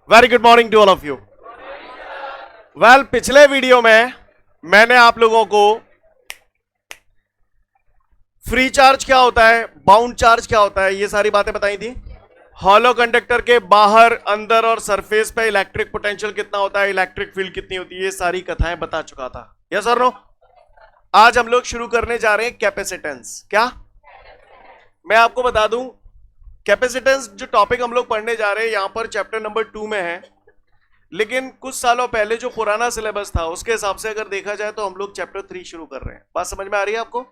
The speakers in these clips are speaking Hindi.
Very good morning to all of you. Well, पिछले वीडियो में मैंने आप लोगों को फ्री चार्ज क्या होता है, बाउंड चार्ज क्या होता है, ये सारी बातें बताई थी। हॉलो कंडक्टर के बाहर, अंदर और सरफेस पे इलेक्ट्रिक पोटेंशियल कितना होता है, इलेक्ट्रिक फील्ड कितनी होती है, ये सारी कथाएं बता चुका था। यस और नो? आज हम लोग शुरू करने जा रहे हैं कैपेसिटेंस। क्या मैं आपको बता दूं, कैपेसिटेंस जो टॉपिक हम लोग पढ़ने जा रहे हैं यहां पर चैप्टर नंबर 2 में है, लेकिन कुछ सालों पहले जो पुराना सिलेबस था उसके हिसाब से अगर देखा जाए तो हम लोग चैप्टर 3 शुरू कर रहे हैं। बात समझ में आ रही है आपको?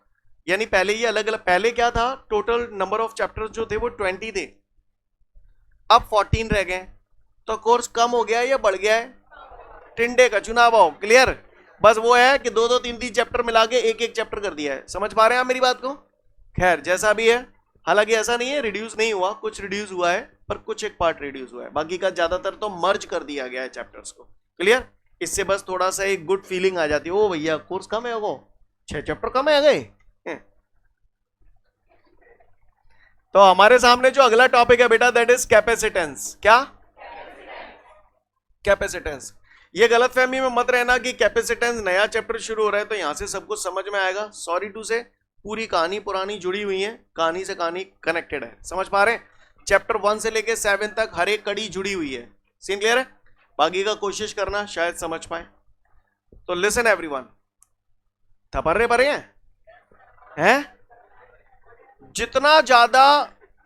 यानी पहले ये अलग अलग, पहले क्या था, टोटल नंबर ऑफ चैप्टर्स जो थे वो 20 थे, अब 14 रह गए। तो कोर्स कम हो गया है या बढ़ गया है? टिंडे का चुनाव आओ। क्लियर? बस वो है कि 2-2 3-3 चैप्टर मिला के एक एक चैप्टर कर दिया है। समझ पा रहे हैं आप मेरी बात को? खैर, जैसा भी है, हालांकि ऐसा नहीं है रिड्यूस नहीं हुआ, कुछ रिड्यूस हुआ है पर कुछ एक पार्ट रिड्यूस हुआ है, बाकी का ज्यादातर तो मर्ज कर दिया गया है चैप्टर्स को। क्लियर? इससे बस थोड़ा सा एक गुड फीलिंग आ जाती है, ओ भैया कोर्स कम है, वो 6 चैप्टर कम है गए। तो हमारे सामने जो अगला टॉपिक है बेटा, दैट इज कैपेसिटेंस। क्या? कैपेसिटेंस। ये गलतफहमी में मत रहना कि कैपेसिटेंस नया चैप्टर शुरू हो रहा है तो यहां से सब कुछ समझ में आएगा। सॉरी टू से, पूरी कहानी पुरानी जुड़ी हुई है, कहानी से कहानी कनेक्टेड है। समझ पा रहे हैं? चैप्टर 1 से लेके 7 तक हर एक कड़ी जुड़ी हुई है। सीन क्लियर है? बाकी का कोशिश करना शायद समझ पाए। तो लिसन एवरीवन, थपर्रे परे हैं? जितना ज्यादा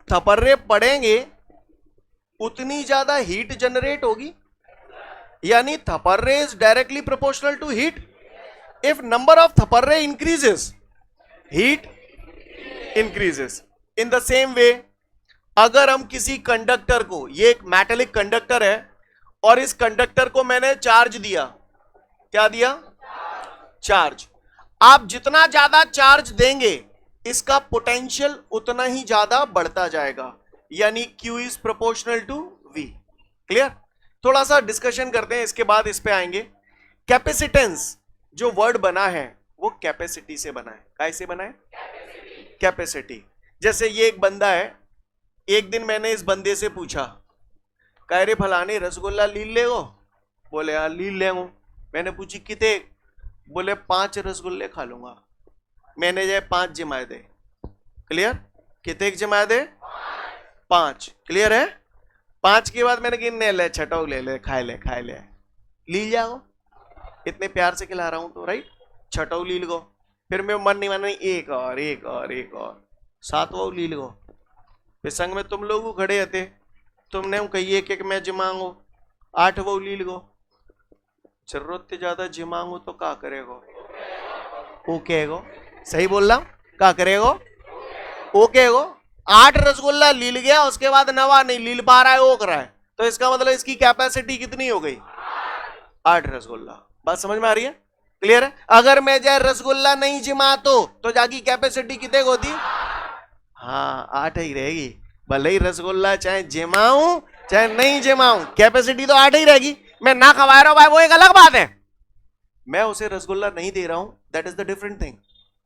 थपर्रे पड़ेंगे उतनी ज्यादा हीट जनरेट होगी, यानी थपर्रे is directly proportional to heat. If number of थपर्रे increases, heat increases. In the same way, अगर हम किसी कंडक्टर को, ये एक मेटेलिक कंडक्टर है और इस कंडक्टर को मैंने चार्ज दिया, क्या दिया? चार्ज। आप जितना ज्यादा चार्ज देंगे इसका पोटेंशियल उतना ही ज्यादा बढ़ता जाएगा, यानी Q is proportional to V। Clear? थोड़ा सा डिस्कशन करते हैं, इसके बाद इस पे आएंगे। कैपेसिटेंस जो वर्ड बना है वो कैपेसिटी से बना है। कैसे बना है? कैपेसिटी। जैसे ये एक बंदा है, एक दिन मैंने इस बंदे से पूछा, कह रे फलाने रसगुल्ला लील ले गो? बोले हाँ लील ले गो। मैंने पूछी कितने? बोले 5 रसगुल्ले खा लूंगा। मैंने जाए 5 जमाए दे। क्लियर? कितने जमाए दे? 5। क्लियर है? 5 के बाद मैंने गिनने ले, छटो ले ले, खाए ले लील जाओ, इतने प्यार से खिला रहा हूं तो, राइट? छठो लील गो। फिर मैं मन नहीं माना, एक और 7वां लील गो। फिर संग में तुम लोग खड़े थे, तुमने कही एक मैं जिमांगो, 8वां लील गो। जरूरत से ज्यादा जिमांगो तो क्या करेगो? Okay go. सही बोल रहा हूं? क्या करेगो? Okay go. 8 रसगुल्ला लील गया, उसके बाद 9वां नहीं लील पा रहा है, ओक रहा है, तो इसका मतलब इसकी कैपेसिटी कितनी हो गई? 8 रसगुल्ला। बात समझ में आ रही है? क्लियर है? अगर मैं जाए रसगुल्ला नहीं जिमा तो जाकी कैपेसिटी कितने होती? हाँ 8 ही रहेगी। भले ही रसगुल्ला चाहे जिमाऊं चाहे नहीं जिमाऊं, कैपेसिटी तो 8 ही रहेगी। मैं ना खवा रहा हूं भाई, वो एक अलग बात है। मैं उसे रसगुल्ला नहीं दे रहा हूं, that is the different thing.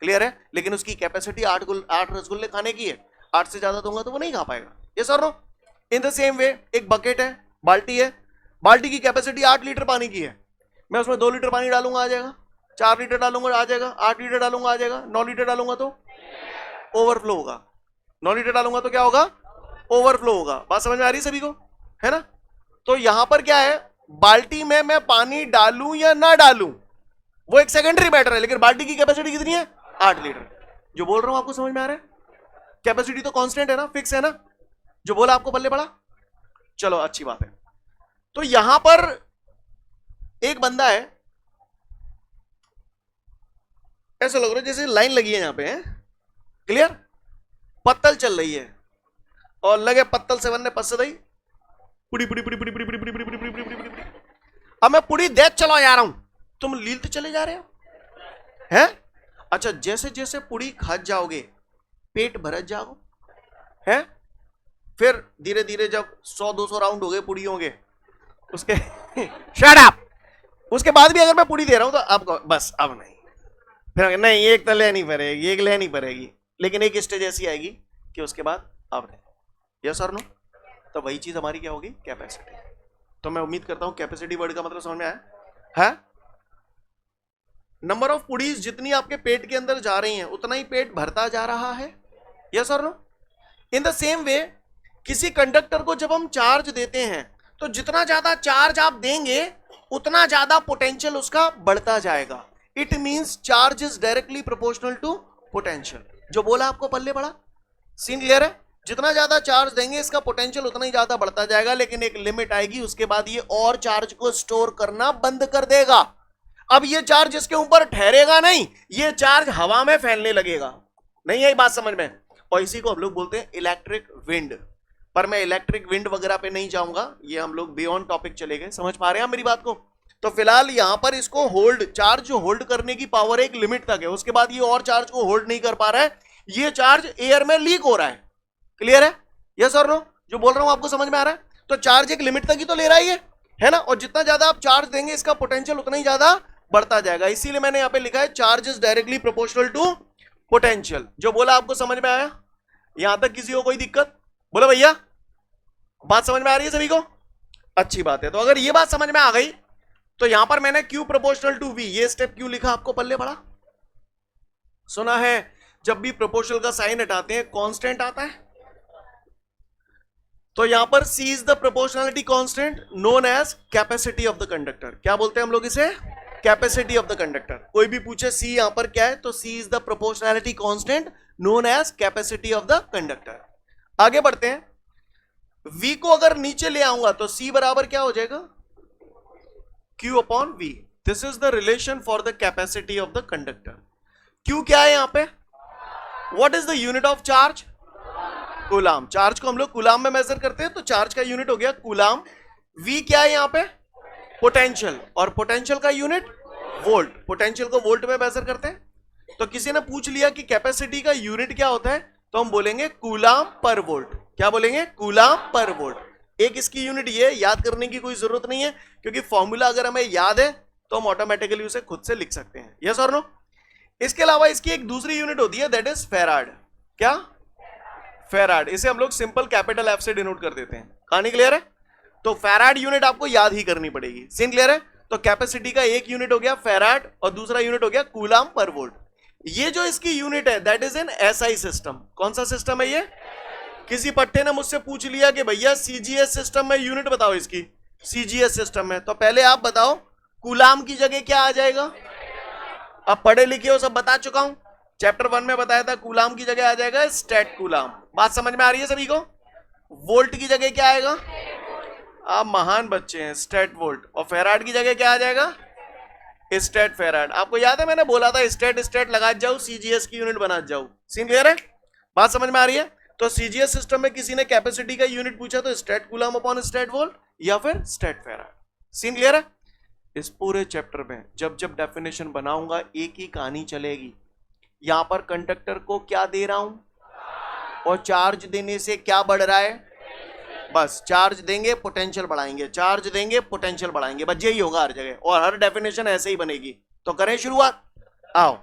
Clear है? लेकिन उसकी कैपेसिटी 8 रसगुल्ले खाने की है। 8 से ज्यादा दूंगा तो वो नहीं खा पाएगा। ये sir no? In the same way, एक बकेट है, बाल्टी है, बाल्टी की कैपेसिटी 8 लीटर पानी की है। मैं उसमें 2 लीटर पानी डालूंगा आ जाएगा, 4 लीटर डालूंगा आ जाएगा, 8 लीटर डालूंगा आ जाएगा, 9 लीटर डालूंगा तो ओवरफ्लो होगा। 9 लीटर डालूंगा तो क्या होगा? ओवरफ्लो होगा। बात समझ में आ रही है सभी को? है ना? तो यहां पर क्या है, बाल्टी में मैं पानी डालूं या ना डालूं वो एक सेकेंडरी मैटर है, लेकिन बाल्टी की कैपेसिटी कितनी है? 8 लीटर। जो बोल रहा हूं आपको समझ में आ रहा है? कैपेसिटी तो कांस्टेंट है ना, फिक्स है ना? जो बोला आपको पल्ले पड़ा? चलो अच्छी बात है। तो यहां पर एक बंदा है, ऐसा लग रहा है जैसे लाइन लगी है यहां पे, है? क्लियर? पत्तल चल रही है और लगे पत्तल से बनने पत्स दई पुड़ी पुड़ी पुड़ी पुड़ी पुड़ी पुड़ी पुड़ी पुड़ी पुड़ी पुड़ी पुड़ी पुड़ी। अब मैं पुड़ी देख चलो जा रहा हूं, तुम लीलते चले जा रहे हो, हैं? अच्छा, जैसे जैसे पुड़ी खा जाओगे पेट भरत जाओ, हैं? फिर धीरे धीरे जब 100-200 राउंड हो गए पुड़ियों के, उसके शट अप, उसके बाद भी अगर मैं पुड़ी दे रहा हूं तो अब बस अब नहीं, फिर नहीं एक तो लेनी पड़ेगी, एक लेनी पड़ेगी, लेकिन एक स्टेज ऐसी आएगी कि उसके बाद अब नहीं। यस और नो? तो वही चीज हमारी क्या होगी? कैपेसिटी। तो मैं उम्मीद करता हूं कैपेसिटी वर्ड का मतलब समझ में आया है। नंबर ऑफ पुडीज जितनी आपके पेट के अंदर जा रही हैं उतना ही पेट भरता जा रहा है, यस और no. In the same way किसी कंडक्टर को जब हम चार्ज देते हैं तो जितना ज्यादा चार्ज आप देंगे उतना ज्यादा पोटेंशियल उसका बढ़ता जाएगा। It means charge is directly proportional to potential. जो बोला आपको पल्ले पड़ा, सीन क्लियर है। जितना ज्यादा चार्ज देंगे इसका पोटेंशियल उतना ही ज्यादा बढ़ता जाएगा, लेकिन एक लिमिट आएगी, उसके बाद ये और चार्ज को स्टोर करना बंद कर देगा। अब ये चार्ज इसके ऊपर ठहरेगा नहीं, ये चार्ज हवा में फैलने लगेगा। नहीं आई बात समझ में? और इसी को हम लोग बोलते हैं इलेक्ट्रिक विंड। पर मैं इलेक्ट्रिक विंड वगैरह पे नहीं जाऊंगा, ये हम लोग बियॉन्ड टॉपिक चले गए। समझ पा रहे हैं आप मेरी बात को? तो फिलहाल यहां पर इसको होल्ड, चार्ज जो होल्ड करने की पावर एक लिमिट तक है, उसके बाद ये और चार्ज को होल्ड नहीं कर पा रहा है, ये चार्ज एयर में लीक हो रहा है। क्लियर है? यस और नो? जो बोल रहा हूं आपको समझ में आ रहा है? तो चार्ज एक लिमिट तक ही तो ले रहा है ना, और जितना ज्यादा आप चार्ज देंगे इसका पोटेंशियल उतना ही ज्यादा बढ़ता जाएगा। इसीलिए मैंने यहां पे लिखा है charge is directly proportional to potential. जो बोला आपको समझ में आया? यहां तक किसी को कोई दिक्कत? बोलो भैया, बात समझ में आ रही है सभी को? अच्छी बात है। तो अगर ये बात समझ में आ गई तो यहां पर मैंने Q प्रोपोर्शनल टू V, ये स्टेप क्यों लिखा आपको पल्ले पड़ा? सुना है जब भी प्रोपोर्शनल का साइन हटाते हैं कांस्टेंट आता है, तो यहां पर C is the proportionality constant known as capacity of the conductor. क्या बोलते हैं हम लोग इसे? Capacity of the conductor. कोई भी पूछे C यहां पर क्या है, तो C is the proportionality constant known as capacity of the conductor. आगे बढ़ते हैं। V को अगर नीचे ले आऊंगा तो C बराबर क्या हो जाएगा? Q upon V। This is the relation for the capacity of the conductor. Q क्या है यहां पे? What is the unit of charge? Coulomb. Charge को हम लोग कूलाम में मेजर करते हैं, तो चार्ज का यूनिट हो गया कूलाम। V क्या है यहां पे? पोटेंशियल, और पोटेंशियल का यूनिट वोल्ट। पोटेंशियल को वोल्ट में मेजर करते हैं। तो किसी ने पूछ लिया कि कैपेसिटी का यूनिट क्या होता है, तो हम बोलेंगे कूलाम पर वोल्ट। क्या बोलेंगे? कूलाम पर वोल्ट। एक इसकी यूनिट ये, याद करने की कोई जरूरत नहीं है, क्योंकि फॉर्मूला अगर हमें याद है तो हम ऑटोमेटिकली उसे खुद से लिख सकते हैं। यस और नो? इसके अलावा इसकी एक दूसरी यूनिट होती है, दैट इज फेराड। क्या? फेराड। इसे हम लोग सिंपल कैपिटल एफ से डिनोट कर देते हैं। कहानी क्लियर है? तो फेराड यूनिट आपको याद ही करनी पड़ेगी। सीन क्लियर है? तो कैपेसिटी का एक यूनिट हो गया फेराड और दूसरा यूनिट हो गया कूलाम पर वोल्ट। ये जो इसकी यूनिट है that is an SI system. कौन सा सिस्टम है ये? किसी पट्टे ने मुझसे पूछ लिया कि भैया सीजीएस सिस्टम में यूनिट बताओ इसकी। सीजीएस सिस्टम में तो पहले आप बताओ कूलाम की जगह क्या आ जाएगा? अब पढ़े लिखे हो, सब बता चुका हूं। चैप्टर 1 में बताया था कूलाम की जगह आ जाएगा स्टेट कूलाम। बात समझ में आ रही है सभी को? वोल्ट की जगह क्या आएगा? आप महान बच्चे हैं, स्टेट वोल्ट। और फेराड की जगह क्या आ जाएगा? State farad. आपको याद है मैंने बोला था स्टेट स्टेट लगा जाओ, सीजीएस की यूनिट बना जाओ। सीन क्लियर है? बात समझ में आ रही है? तो सीजीएस सिस्टम में किसी ने कैपेसिटी का यूनिट पूछा तो state coulomb upon stat volt या फिर स्टेट फेराड। सीन क्लियर है? इस पूरे चैप्टर में जब जब डेफिनेशन बनाऊंगा एक ही कहानी चलेगी। यहां पर कंडक्टर को क्या दे रहा हूं और चार्ज देने से क्या बढ़ रहा है? बस चार्ज देंगे पोटेंशियल बढ़ाएंगे, चार्ज देंगे पोटेंशियल बढ़ाएंगे, बस यही होगा हर जगह, और हर डेफिनेशन ऐसे ही बनेगी। तो करें शुरुआत। आओ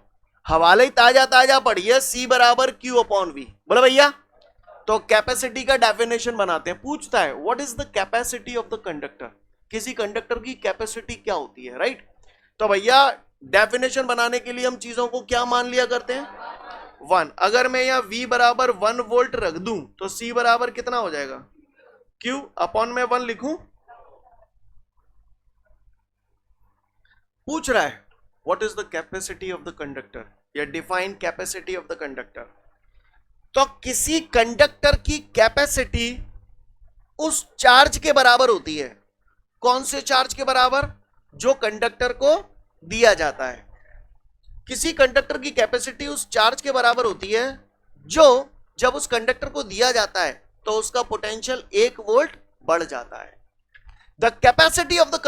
हवाले ही ताजा ताजा पढ़िए। C बराबर Q अपॉन V। बोलो भैया। तो कैपेसिटी का डेफिनेशन बनाते हैं। पूछता है what is the capacity of the conductor. किसी कंडक्टर की कैपेसिटी क्या होती है, राइट? तो भैया डेफिनेशन बनाने के लिए हम चीजों को क्या मान लिया करते हैं? 1। अगर मैं यहां V बराबर 1 वोल्ट रख दूं तो C बराबर कितना हो जाएगा? Q अपॉन में 1 लिखूं। पूछ रहा है what is the capacity of the conductor या define capacity of the conductor. तो किसी कंडक्टर की कैपेसिटी उस चार्ज के बराबर होती है। कौन से चार्ज के बराबर? जो कंडक्टर को दिया जाता है। किसी कंडक्टर की कैपेसिटी उस चार्ज के बराबर होती है जो जब उस कंडक्टर को दिया जाता है तो उसका पोटेंशियल 1 वोल्ट बढ़ जाता है। The capacity of the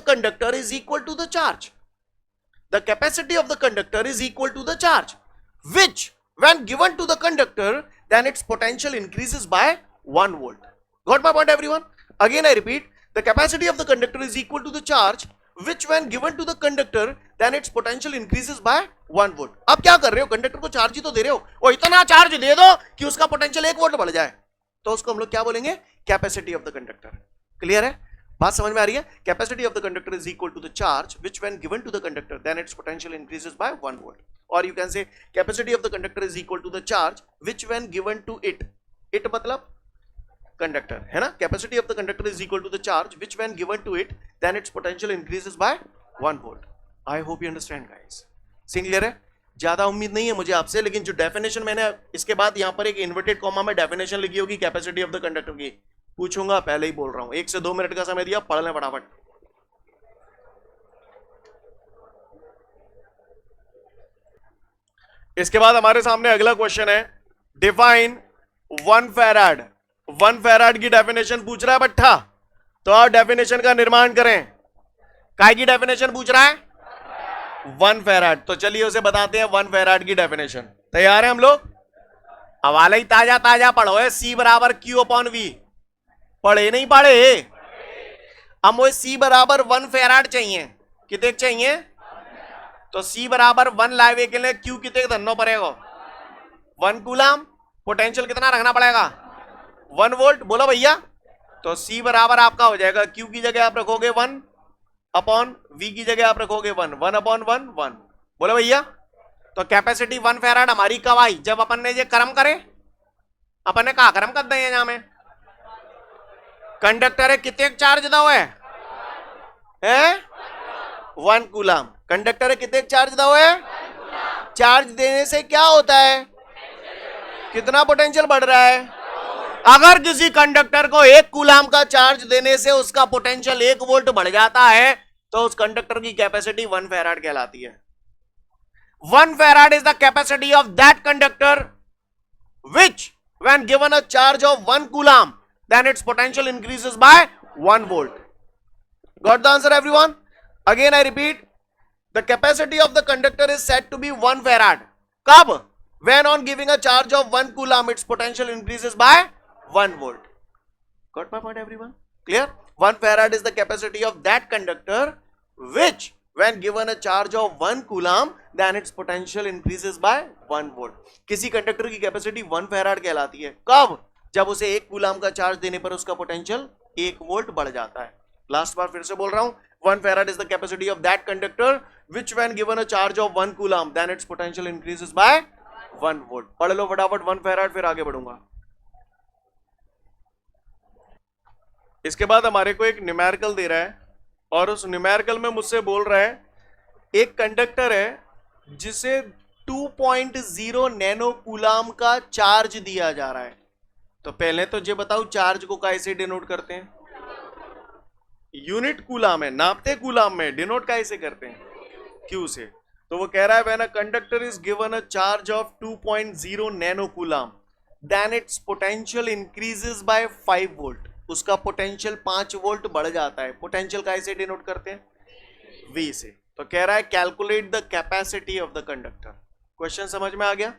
conductor is equal to the charge. The capacity of the conductor is equal to the charge which when given to the conductor then its potential increases by 1 volt. Got my point everyone? Again I repeat, the capacity of the conductor is equal to the charge which when given to the conductor then its potential increases by 1 volt. अब क्या कर रहे हो? कंडक्टर को चार्ज ही तो दे रहे हो, और इतना चार्ज दे दो कि उसका पोटेंशियल 1 वोल्ट बढ़ जाए। तो उसको हम लोग क्या बोलेंगे, capacity of the conductor. Clear है, बात समझ में आ रही है। Capacity of the conductor is equal to the charge which when given to the conductor then its potential increases by 1 volt, और you can say capacity of the conductor is equal to the charge which when given to it, it मतलब कंडक्टर है ना, capacity of the conductor is equal to the charge which when given to it then its potential increases by 1 volt. I hope you understand guys, clear है। ज्यादा उम्मीद नहीं है मुझे आपसे, लेकिन जो डेफिनेशन मैंने इसके बाद यहां पर एक इन्वर्टेड कॉमा में डेफिनेशन लिखी होगी कैपेसिटी ऑफ द कंडक्टर की, पूछूंगा, पहले ही बोल रहा हूं, 1 से 2 मिनट का समय दिया, पढ़ लें फटाफट। इसके बाद हमारे सामने अगला क्वेश्चन है, डिफाइन 1 फैराड। 1 फैराड की डेफिनेशन पूछ रहा है बट्ठा, तो आप डेफिनेशन का निर्माण करें। काय की डेफिनेशन पूछ रहा है, 1 फैराड, तो चलिए उसे बताते हैं 1 फैराड की डेफिनेशन। तैयार है हम लोग, हवाला ही ताजा ताजा पढ़ो है, C बराबर Q अपॉन V, पढ़े नहीं पढ़े, हम वो C बराबर 1 फैराड चाहिए, कितने चाहिए, तो C बराबर 1 लावे के लिए Q कितने धनो पड़ेगा, 1 कूलम, पोटेंशियल कितना रखना पड़ेगा, 1 वोल्ट, बोलो भैया। तो C बराबर आपका हो जाएगा, Q की जगह आप रखोगे 1 अपॉन V की जगह आप रखोगे 1, 1 अपॉन 1 1, बोलो भैया। तो कैपेसिटी 1 फैराड हमारी कब आई, जब अपन ने ये कर्म करे, अपन ने कहा कर्म कर दें यहां में, कंडक्टर है कितने चार्ज दो है 1 कूलम, कंडक्टर है कितने चार्ज दो है, चार्ज देने से क्या होता है, कितना पोटेंशियल बढ़ रहा है, अगर किसी कंडक्टर को 1 कूलम का चार्ज देने से उसका पोटेंशियल 1 वोल्ट बढ़ जाता है, तो उस कंडक्टर की कैपेसिटी 1 फैराड कहलाती है। 1 farad is the capacity of that conductor which when given a charge of 1 coulomb then its potential increases by 1 volt. Got the answer everyone? Again I repeat, the capacity of the conductor is said to be 1 farad. Kab? When on giving a charge of 1 coulomb its potential increases by 1 volt. Got my point everyone? Clear? 1 farad is the capacity of that conductor which when given a charge of 1 coulomb then its potential increases by 1 volt. किसी कंडक्टर की कैपेसिटी 1 फैराड कहलाती है, कब, जब उसे 1 कूलम का चार्ज देने पर उसका पोटेंशियल 1 वोल्ट बढ़ जाता है। लास्ट बार फिर से बोल रहा हूं, 1 farad is the capacity of that conductor which when given a charge of 1 coulomb then its potential increases by 1 volt. पढ़ लो फटाफट 1 फैराड, फिर आगे बढ़ूंगा। इसके बाद हमारे को एक न्यूमेरिकल दे रहा है और उस न्यूमेरिकल में मुझसे बोल रहा है एक कंडक्टर है जिसे 2.0 नैनो कूलम का चार्ज दिया जा रहा है। तो पहले तो ये बताओ चार्ज को कैसे डिनोट करते हैं, यूनिट कूलम है, नापते कूलम में, डिनोट कैसे करते हैं, क्यू से। तो वो कह रहा है when a conductor is given a charge of 2.0 nano coulomb then its potential increases by 5 volt, उसका पोटेंशियल 5 वोल्ट बढ़ जाता है। पोटेंशियल कैसे डिनोट करते हैं, V से। तो कह रहा है calculate the capacity of the conductor. Question समझ में आ गया?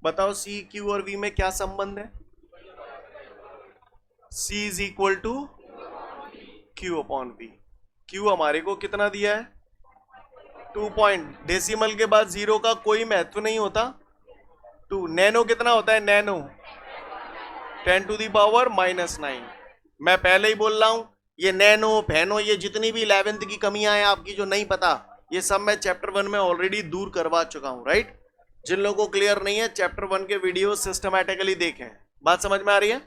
बताओ C, Q और V में क्या संबंध है? C is equal to Q upon V। Q हमारे को कितना दिया है, 2 पॉइंट, डेसिमल के बाद 0 का कोई महत्व नहीं होता, 2। नैनो कितना होता है, नैनो 10⁻⁻⁹। मैं पहले ही बोल रहा हूं, ये नैनो फैनो ये जितनी भी 11th की कमियां हैं आपकी जो नहीं पता, ये सब मैं चैप्टर 1 में ऑलरेडी दूर करवा चुका हूं, राइट। जिन लोगों को क्लियर नहीं है चैप्टर 1 के वीडियो सिस्टमैटिकली देखें। बात समझ में आ रही है?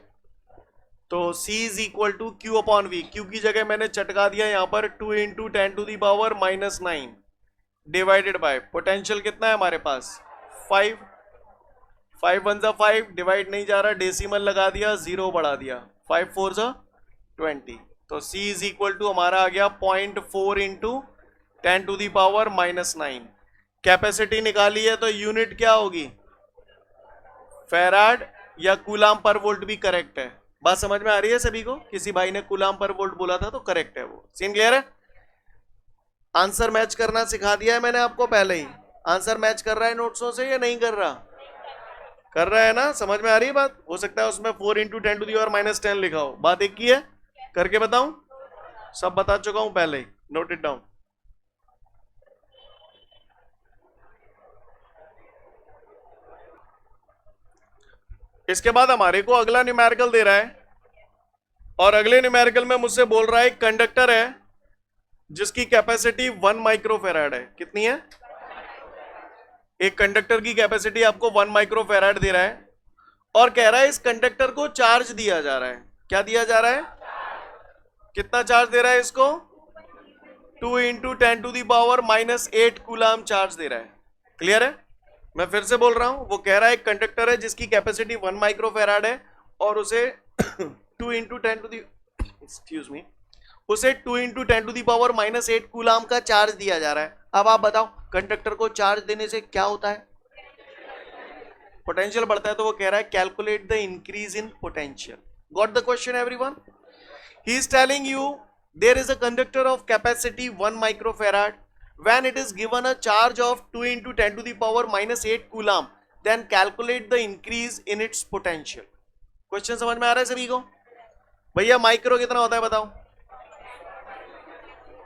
तो C is equal to Q upon V। Q की जगह मैंने चटका दिया यहां पर 2 इंटू 10⁻⁻⁹ डिवाइडेड बाय पोटेंशियल कितना है हमारे पास 5, 5 1 जा 5, डिवाइड नहीं जा रहा, डेसिमल लगा दिया, 0 बढ़ा दिया, 5 4 जा 20। तो C इज इक्वल टू हमारा आ गया 0.4 इंटू 10⁻⁻⁹। कैपेसिटी निकाली है तो यूनिट क्या होगी, फैराड या कूलम पर वोल्ट भी करेक्ट है। बात समझ में आ रही है सभी को? किसी भाई ने कूलम पर वोल्ट बोला था तो करेक्ट है वो। सीन क्लियर है? आंसर मैच करना सिखा दिया है मैंने आपको पहले ही। आंसर मैच कर रहा है नोट्सों से या नहीं कर रहा? कर रहा है ना? समझ में आ रही है बात? हो सकता है उसमें 4 इंटू 10⁻⁻10 लिखा हो। बात एक की है, करके बताऊं? सब बता चुका हूं पहले ही, नोट इट डाउन। इसके बाद हमारे को अगला न्यूमेरिकल दे रहा है और अगले न्यूमेरिकल में मुझसे बोल रहा है एक कंडक्टर है जिसकी कैपेसिटी 1 माइक्रोफेराड है। कितनी है? एक कंडक्टर की कैपेसिटी आपको 1 माइक्रोफेराड दे रहा है और कह रहा है इस कंडक्टर को चार्ज दिया जा रहा है। क्या दिया जा रहा है? कितना चार्ज दे रहा है इसको? 2 × 10⁻⁻8 कूलाम चार्ज दे रहा है। क्लियर है? मैं फिर से बोल रहा हूं, वो कह रहा है एक कंडक्टर है जिसकी कैपेसिटी 1 माइक्रोफेराड है और उसे 2 × 10⁻8 कूलाम का चार्ज दिया जा रहा है। अब आप बताओ कंडक्टर को चार्ज देने से क्या होता है? पोटेंशियल बढ़ता है। तो वो कह रहा है calculate the increase in potential. Got the question everyone? He is telling you there is a conductor of capacity 1 microfarad when it is given a charge of 2 × 10⁻8 coulomb, then calculate the increase in its potential। Question समझ में आ रहा है सभी को? भैया माइक्रो कितना होता है बताओ?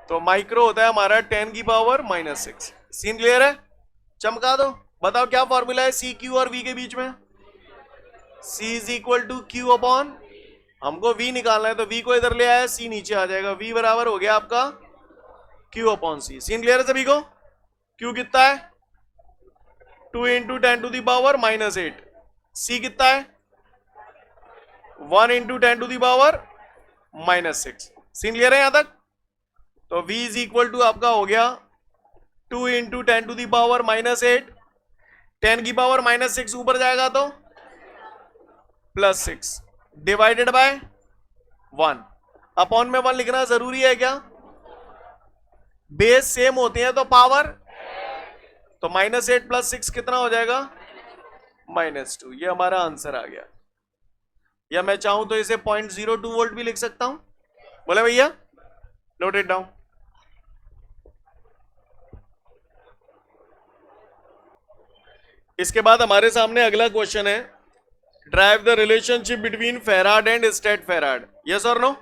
तो माइक्रो होता है हमारा 10⁻⁻6। सीन क्लियर है? चमका दो। बताओ क्या फॉर्मूला है सी क्यू और वी के बीच में? C = Q/, हमको V निकालना है तो V को इधर ले आया, C नीचे आ जाएगा। V बराबर हो गया आपका Q/C। सीन क्लियर है सभी को? Q कितना है? 2 × 10⁻⁻8। C कितना है? 1 × 10⁻⁻6। सीन क्लियर है यहां तक? तो V = आपका हो गया 2 × 10⁻⁻8। 10⁻⁻6 ऊपर जाएगा तो +6 डिवाइडेड बाय 1। अपॉन में 1 लिखना जरूरी है क्या? बेस सेम होते हैं तो पावर, तो -8 + 6 कितना हो जाएगा? -2। ये हमारा आंसर आ गया। या मैं चाहूं तो इसे 0.02 वोल्ट भी लिख सकता हूं। बोले भैया? Note it down. इसके बाद हमारे सामने अगला क्वेश्चन है, drive the relationship between farad and state farad. Yes और नो?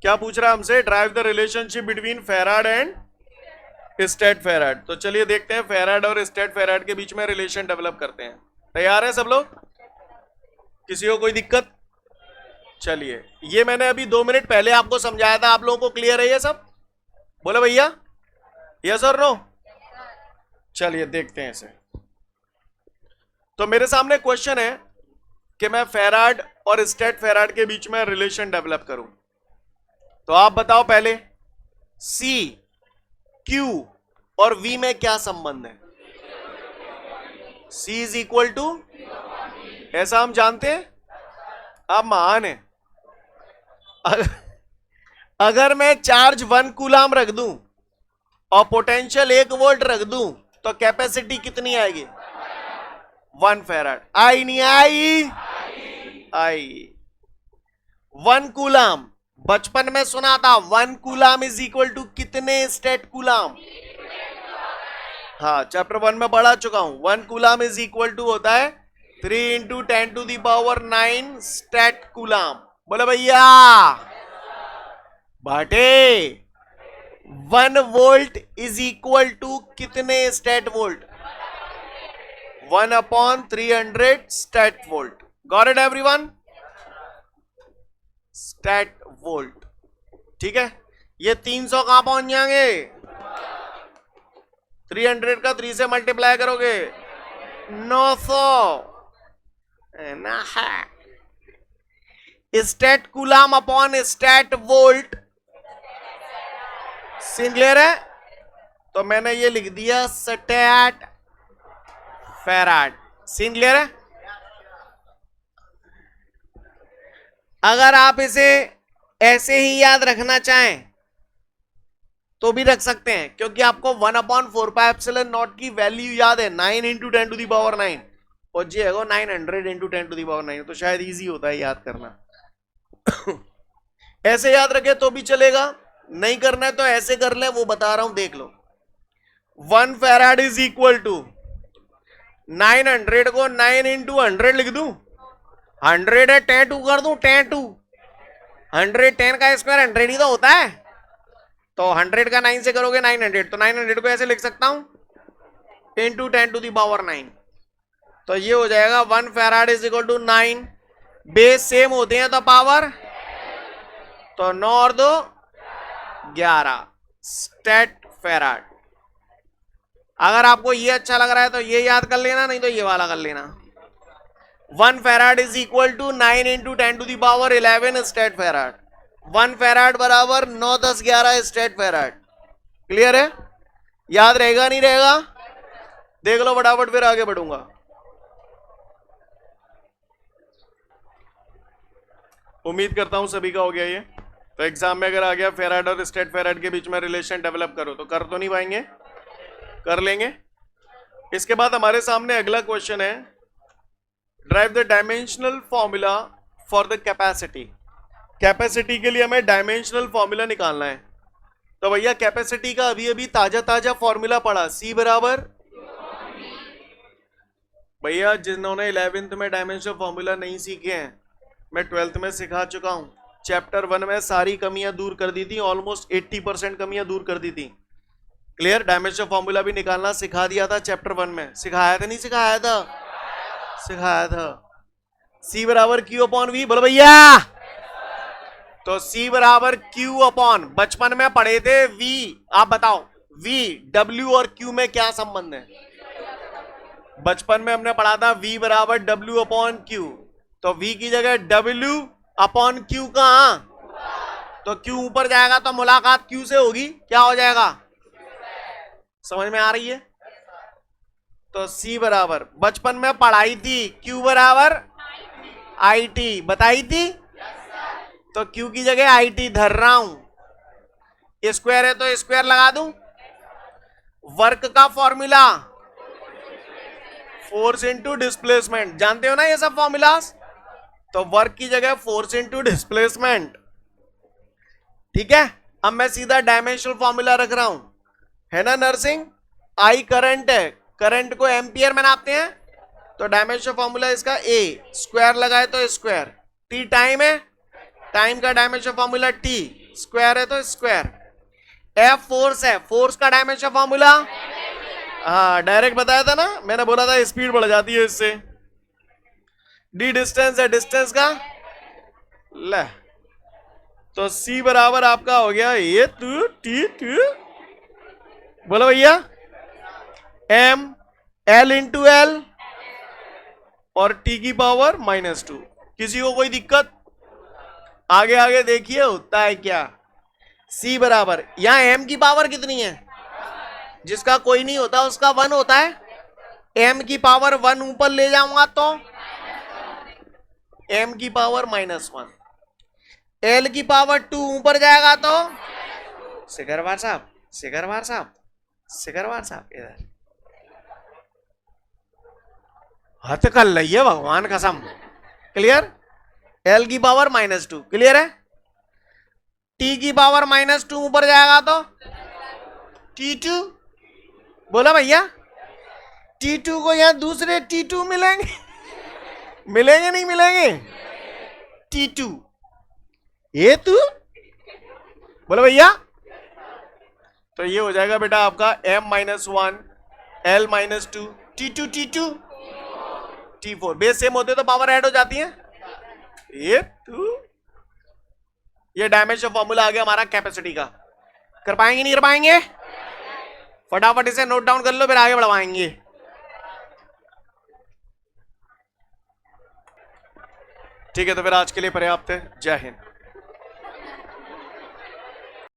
क्या पूछ रहा है हमसे? Drive the relationship between farad and state farad. तो चलिए देखते हैं फेराड और स्टेट फेराड के बीच में रिलेशन डेवलप करते हैं। तैयार है सब लोग? किसी को कोई दिक्कत? चलिए, ये मैंने अभी 2 मिनट पहले आपको समझाया था। आप लोगों को क्लियर है ये सब? बोले भैया? यस और नो? चलिए देखते हैं इसे। तो मेरे सामने क्वेश्चन है कि मैं फेराड और स्टेट फेराड के बीच में रिलेशन डेवलप करूं। तो आप बताओ पहले C, Q और V में क्या संबंध है? C = ऐसा हम जानते हैं। आप महान हैं। अगर मैं चार्ज 1 कूलाम रख दूं और पोटेंशियल 1 वोल्ट रख दूं तो कैपेसिटी कितनी आएगी? 1 फेराड। आई नहीं आई? आई। 1 कूलाम, बचपन में सुना था 1 कूलाम = कितने स्टेट कूलाम? हाँ, चैप्टर 1 में पढ़ा चुका हूं। 1 कूलाम = होता है 3 × 10⁹ स्टेट कूलाम। बोले भैया? भाटे 1 वोल्ट = कितने state volt? 1/300 state volt. Got it everyone? State volt. ठीक है, ये 300 कहां पहुंच जाएंगे? 300 का 3 से मल्टीप्लाई करोगे 900 ना है। Stat coulomb upon stat volt. Scene clear है? तो मैंने ये लिख दिया स्टेट फेराड। सीन क्लियर है? अगर आप इसे ऐसे ही याद रखना चाहें तो भी रख सकते हैं, क्योंकि आपको 1/4πε0 की वैल्यू याद है, 9 × 10⁹ और जी है 900 × 10⁹, तो शायद इजी होता है याद करना। ऐसे याद रखे तो भी चलेगा, नहीं करना है तो ऐसे कर ले, वो बता रहा हूं देख लो। 1 फेराड = 900 को 9 × 100 लिख दूं। 100 है 10 2 कर दूं, 10 2 100 10 का स्क्वायर 100 ही तो होता है। तो 100 का 9 से करोगे 900, तो 900 को ऐसे लिख सकता हूं × 10⁹ तो ये हो जाएगा 1 farad is equal to 9। Base same होते हैं तो पावर, तो 9 और 2 11 स्टेट फैराड। अगर आपको ये अच्छा लग रहा है तो ये याद कर लेना, नहीं तो ये वाला कर लेना। 1 farad is equal to 9 into 10 to the power 11 stat farad. 1 farad बराबर 9 10 11 स्टेट फैराड। क्लियर है? याद रहेगा नहीं रहेगा? देख लो फटाफट, फिर आगे बढ़ूंगा। उम्मीद करता हूं सभी का हो गया ये। तो एग्जाम में अगर आ गया फैराड और स्टेट फैराड के बीच में रिलेशन डेवलप करो, तो कर तो नहीं पाएंगे? कर लेंगे। इसके बाद हमारे सामने अगला क्वेश्चन है, drive the dimensional formula for the capacity. Capacity के लिए हमें डायमेंशनल फॉर्मूला निकालना है। तो भैया कैपेसिटी का अभी अभी ताजा ताजा फॉर्मूला पढ़ा, सी बराबर, भैया जिन्होंने 11th में डायमेंशनल फॉर्मूला नहीं सीखे हैं, मैं 12th में सिखा चुका हूं। चैप्टर 1 में सारी कमियां दूर कर दी थी, ऑलमोस्ट 80% कमियां दूर कर दी थी। क्लियर? डायमेंशनल फॉर्मूला भी निकालना सिखा दिया था चैप्टर 1 में। सिखाया था नहीं सिखाया था? सिखाया था। सी बराबर क्यू अपॉन वी, बोलो भैया। तो सी बराबर क्यू अपॉन, बचपन में पढ़े थे वी, आप बताओ वी डब्ल्यू और क्यू में क्या संबंध है? बचपन में हमने पढ़ा था वी बराबर डब्ल्यू अपॉन क्यू। तो वी की जगह डब्ल्यू अपॉन क्यू कहां? तो क्यू ऊपर जाएगा तो मुलाकात क्यू से होगी, क्या हो जाएगा? समझ में आ रही है? तो सी बराबर बचपन में पढ़ाई थी, क्यू बराबर आई टी बताई थी। तो क्यू की जगह आई टी धर रहा हूं, स्क्वायर है तो स्क्वायर लगा दूं। वर्क का फॉर्मूला फोर्स इंटू डिस्प्लेसमेंट, जानते हो ना ये सब फॉर्मूलास। तो वर्क की जगह फोर्स इंटू डिस्प्लेसमेंट। ठीक है, अब मैं सीधा डायमेंशनल फॉर्मूला रख रहा हूं, है ना नर्सिंग। आई करंट है, करंट को एम्पियर में नापते हैं, तो डायमेंशनल फॉर्मूला इसका ए, स्क्वायर लगाए तो स्क्वायर। टी टाइम है, टाइम का डायमेंशनल फॉर्मूला टी, स्क्वायर है तो स्क्वायर। एफ फोर्स है, फोर्स का डायमेंशनल फॉर्मूला, हाँ डायरेक्ट बताया था ना, मैंने बोला था स्पीड बढ़ जाती है इससे। डी डिस्टेंस है, डिस्टेंस का ले। तो सी बराबर आपका हो गया ये टू टी टू, बोलो भैया, एम एल इंटू एल और टी की पावर -2। किसी को कोई दिक्कत? आगे आगे देखिए होता है क्या। सी बराबर, यहां एम की पावर कितनी है? जिसका कोई नहीं होता उसका 1 होता है। एम की पावर 1 ऊपर ले जाऊंगा तो एम की पावर -1। एल की पावर 2 ऊपर जाएगा तो सिकरवार साहब, सिकरवार साहब, सिकरवार साहब इधर हथ कर लिया भगवान कसम। क्लियर? एल की पावर -2, क्लियर है। टी की पावर -2 ऊपर जाएगा तो T2, बोला भैया। T2 को यहां दूसरे T2 मिलेंगे मिलेंगे नहीं मिलेंगे? T2 ये तू, बोला भैया। तो ये हो जाएगा बेटा आपका M-1 L -2 T2 T2 T4। Base same होते तो पावर ऐड हो जाती है। ये तू, ये डायमेंशन फॉर्मूला आ गया हमारा कैपेसिटी का। कर पाएंगे नहीं कर पाएंगे? फटाफट इसे नोट डाउन कर लो, फिर आगे बढ़वाएंगे। ठीक है, तो फिर आज के लिए पर्याप्त है। जय हिंद।